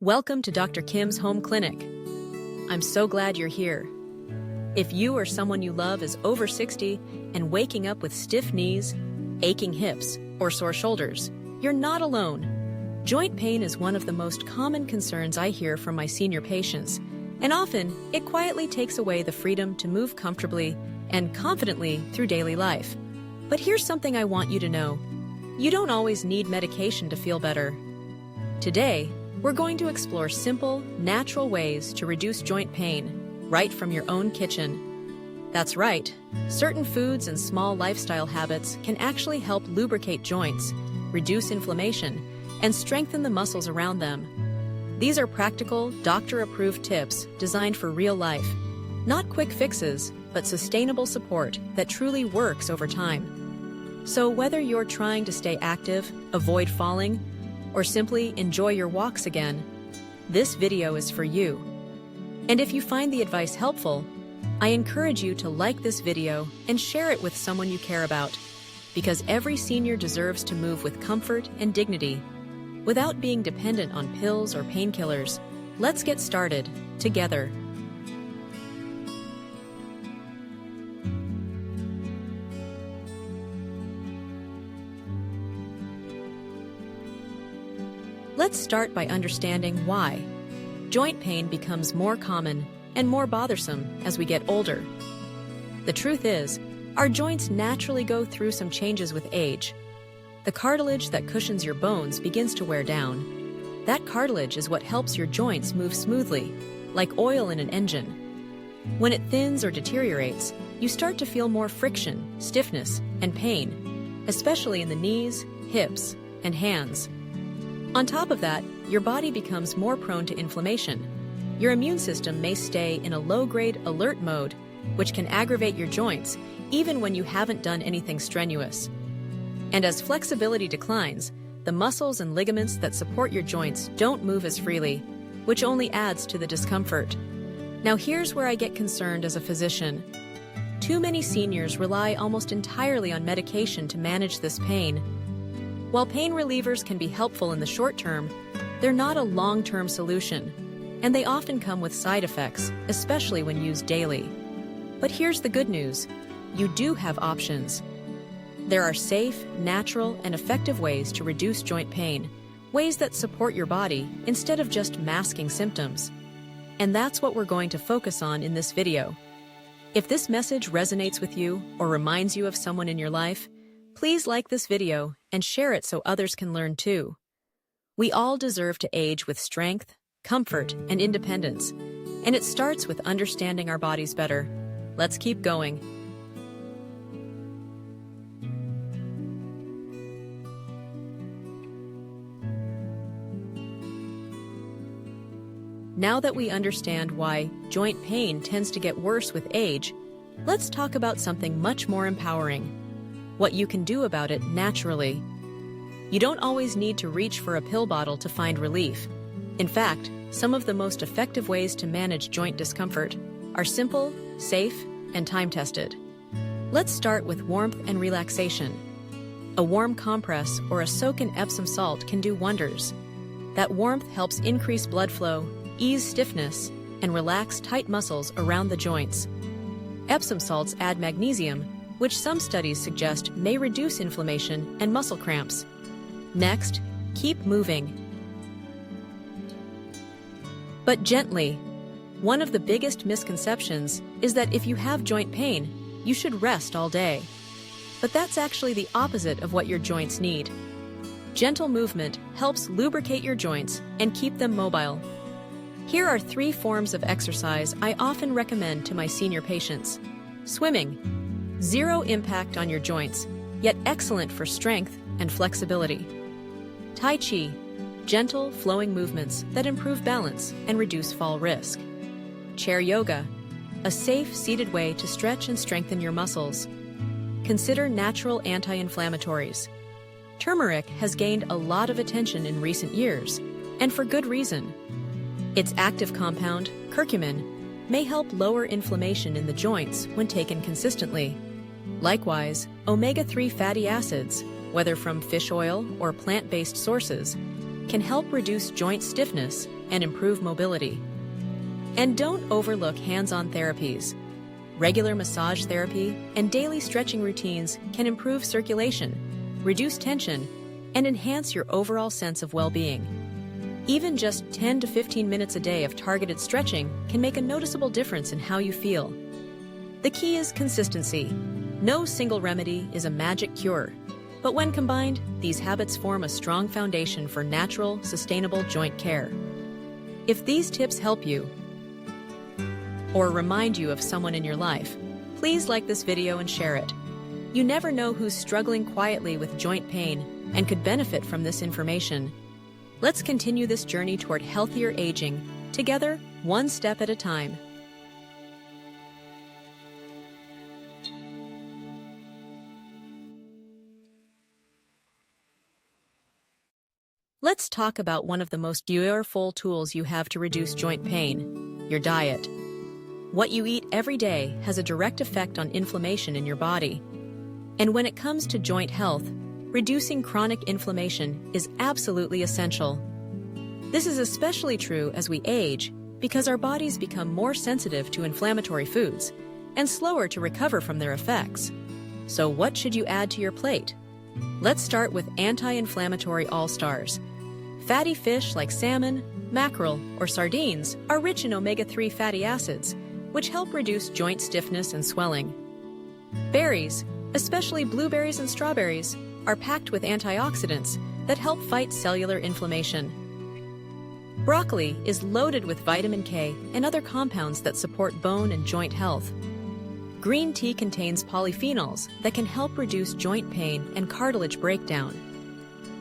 Welcome to Dr. Kim's Home Clinic. I'm so glad you're here. If you or someone you love is over 60 and waking up with stiff knees, aching hips, or sore shoulders, you're not alone. Joint pain is one of the most common concerns I hear from my senior patients, and often it quietly takes away the freedom to move comfortably and confidently through daily life. But here's something I want you to know. You don't always need medication to feel better. Today, we're going to explore simple, natural ways to reduce joint pain right from your own kitchen. That's right, certain foods and small lifestyle habits can actually help lubricate joints, reduce inflammation, and strengthen the muscles around them. These are practical, doctor-approved tips designed for real life. Not quick fixes, but sustainable support that truly works over time. So whether you're trying to stay active, avoid falling, or simply enjoy your walks again, this video is for you. And if you find the advice helpful, I encourage you to like this video and share it with someone you care about, because every senior deserves to move with comfort and dignity, without being dependent on pills or painkillers. Let's get started together. Let's start by understanding why joint pain becomes more common and more bothersome as we get older. The truth is, our joints naturally go through some changes with age. The cartilage that cushions your bones begins to wear down. That cartilage is what helps your joints move smoothly, like oil in an engine. When it thins or deteriorates, you start to feel more friction, stiffness, and pain, especially in the knees, hips, and hands. On top of that, your body becomes more prone to inflammation. Your immune system may stay in a low-grade alert mode, which can aggravate your joints even when you haven't done anything strenuous. And as flexibility declines, the muscles and ligaments that support your joints don't move as freely, which only adds to the discomfort. Now here's where I get concerned as a physician. Too many seniors rely almost entirely on medication to manage this pain. While pain relievers can be helpful in the short term, they're not a long-term solution, and they often come with side effects, especially when used daily. But here's the good news. You do have options. There are safe, natural, and effective ways to reduce joint pain, ways that support your body instead of just masking symptoms. And that's what we're going to focus on in this video. If this message resonates with you or reminds you of someone in your life, please like this video and share it so others can learn too. We all deserve to age with strength, comfort, and independence, and it starts with understanding our bodies better. Let's keep going. Now that we understand why joint pain tends to get worse with age, let's talk about something much more empowering: what you can do about it naturally. You don't always need to reach for a pill bottle to find relief. In fact, some of the most effective ways to manage joint discomfort are simple, safe, and time-tested. Let's start with warmth and relaxation. A warm compress or a soak in Epsom salt can do wonders. That warmth helps increase blood flow, ease stiffness, and relax tight muscles around the joints. Epsom salts add magnesium, which some studies suggest may reduce inflammation and muscle cramps. Next, keep moving. But gently. One of the biggest misconceptions is that if you have joint pain, you should rest all day. But that's actually the opposite of what your joints need. Gentle movement helps lubricate your joints and keep them mobile. Here are 3 forms of exercise I often recommend to my senior patients. Swimming. Zero impact on your joints, yet excellent for strength and flexibility. Tai Chi. Gentle, flowing movements that improve balance and reduce fall risk. Chair yoga. A safe, seated way to stretch and strengthen your muscles. Consider natural anti-inflammatories. Turmeric has gained a lot of attention in recent years, and for good reason. Its active compound, curcumin, may help lower inflammation in the joints when taken consistently. Likewise, omega-3 fatty acids, whether from fish oil or plant-based sources, can help reduce joint stiffness and improve mobility. And don't overlook hands-on therapies. Regular massage therapy and daily stretching routines can improve circulation, reduce tension, and enhance your overall sense of well-being. Even just 10 to 15 minutes a day of targeted stretching can make a noticeable difference in how you feel. The key is consistency. No single remedy is a magic cure, but when combined, these habits form a strong foundation for natural, sustainable joint care. If these tips help you, or remind you of someone in your life, please like this video and share it. You never know who's struggling quietly with joint pain and could benefit from this information. Let's continue this journey toward healthier aging, together, one step at a time. Let's talk about one of the most powerful tools you have to reduce joint pain: your diet. What you eat every day has a direct effect on inflammation in your body. And when it comes to joint health, reducing chronic inflammation is absolutely essential. This is especially true as we age because our bodies become more sensitive to inflammatory foods and slower to recover from their effects. So what should you add to your plate? Let's start with anti-inflammatory all-stars. Fatty fish like salmon, mackerel, or sardines are rich in omega-3 fatty acids, which help reduce joint stiffness and swelling. Berries, especially blueberries and strawberries, are packed with antioxidants that help fight cellular inflammation. Broccoli is loaded with vitamin K and other compounds that support bone and joint health. Green tea contains polyphenols that can help reduce joint pain and cartilage breakdown.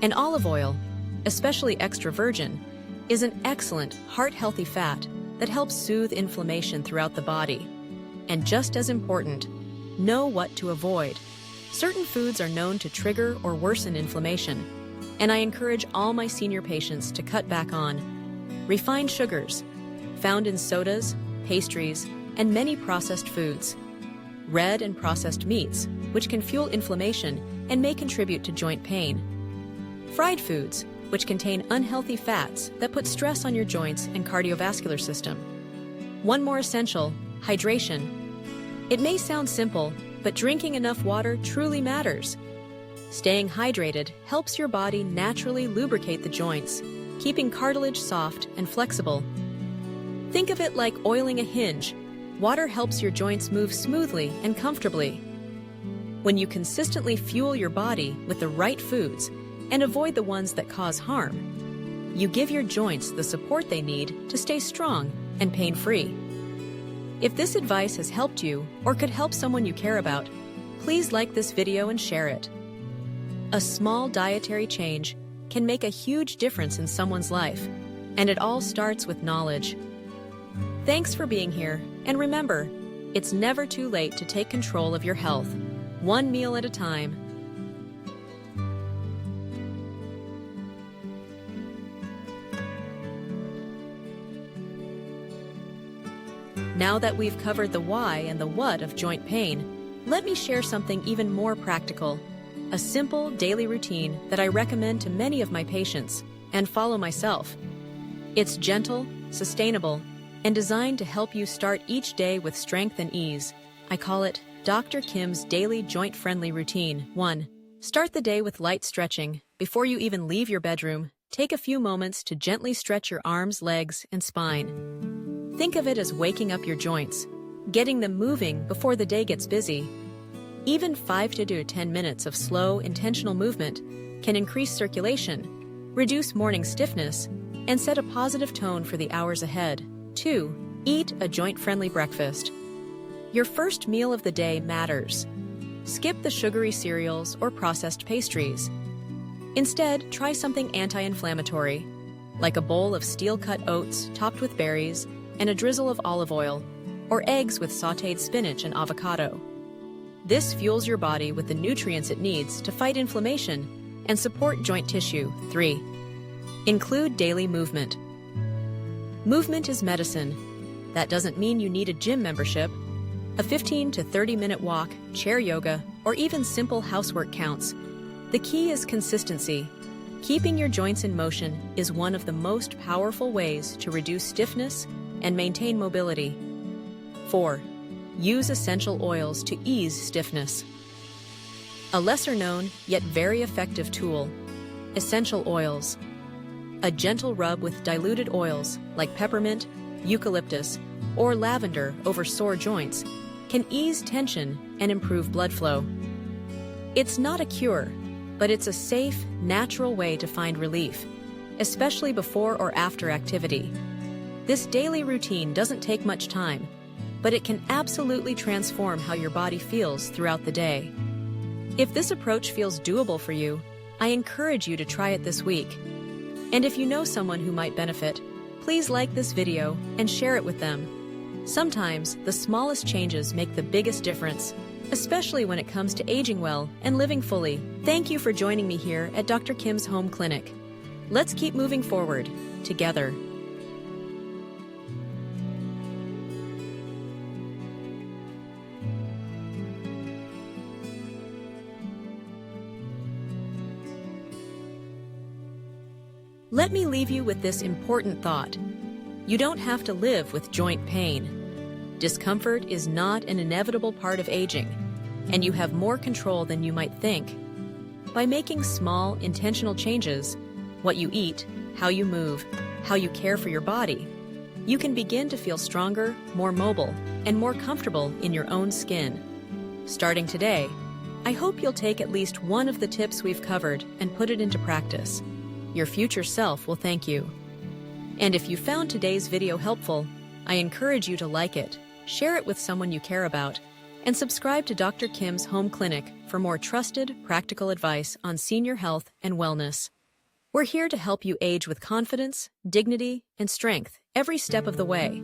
And olive oil, especially extra virgin, is an excellent heart-healthy fat that helps soothe inflammation throughout the body. And just as important, know what to avoid. Certain foods are known to trigger or worsen inflammation, and I encourage all my senior patients to cut back on refined sugars, found in sodas, pastries, and many processed foods. Red and processed meats, which can fuel inflammation and may contribute to joint pain. Fried foods, which contain unhealthy fats that put stress on your joints and cardiovascular system. One more essential: hydration. It may sound simple, but drinking enough water truly matters. Staying hydrated helps your body naturally lubricate the joints, keeping cartilage soft and flexible. Think of it like oiling a hinge. Water helps your joints move smoothly and comfortably. When you consistently fuel your body with the right foods and avoid the ones that cause harm, you give your joints the support they need to stay strong and pain-free. If this advice has helped you or could help someone you care about, please like this video and share it. A small dietary change can make a huge difference in someone's life, and it all starts with knowledge. Thanks for being here, and remember, it's never too late to take control of your health, one meal at a time. Now that we've covered the why and the what of joint pain, let me share something even more practical: a simple daily routine that I recommend to many of my patients and follow myself. It's gentle, sustainable, and designed to help you start each day with strength and ease. I call it Dr. Kim's Daily Joint-Friendly Routine. 1. Start the day with light stretching. Before you even leave your bedroom, take a few moments to gently stretch your arms, legs, and spine. Think of it as waking up your joints, getting them moving before the day gets busy. Even 5 to 10 minutes of slow, intentional movement can increase circulation, reduce morning stiffness, and set a positive tone for the hours ahead. 2. Eat a joint-friendly breakfast. Your first meal of the day matters. Skip the sugary cereals or processed pastries. Instead, try something anti-inflammatory, like a bowl of steel-cut oats topped with berries and a drizzle of olive oil, or eggs with sautéed spinach and avocado. This fuels your body with the nutrients it needs to fight inflammation and support joint tissue. 3. Include daily movement. Movement is medicine. That doesn't mean you need a gym membership. A 15 to 30-minute walk, chair yoga, or even simple housework counts. The key is consistency. Keeping your joints in motion is one of the most powerful ways to reduce stiffness and maintain mobility. 4. Use essential oils to ease stiffness. A lesser-known yet very effective tool, essential oils. A gentle rub with diluted oils like peppermint, eucalyptus, or lavender over sore joints can ease tension and improve blood flow. It's not a cure, but it's a safe, natural way to find relief, especially before or after activity. This daily routine doesn't take much time, but it can absolutely transform how your body feels throughout the day. If this approach feels doable for you, I encourage you to try it this week. And if you know someone who might benefit, please like this video and share it with them. Sometimes the smallest changes make the biggest difference, especially when it comes to aging well and living fully. Thank you for joining me here at Dr. Kim's Home Clinic. Let's keep moving forward, together. Let me leave you with this important thought. You don't have to live with joint pain. Discomfort is not an inevitable part of aging, and you have more control than you might think. By making small, intentional changes, what you eat, how you move, how you care for your body, you can begin to feel stronger, more mobile, and more comfortable in your own skin. Starting today, I hope you'll take at least one of the tips we've covered and put it into practice. Your future self will thank you. And if you found today's video helpful, I encourage you to like it, share it with someone you care about, and subscribe to Dr. Kim's Home Clinic for more trusted, practical advice on senior health and wellness. We're here to help you age with confidence, dignity, and strength every step of the way.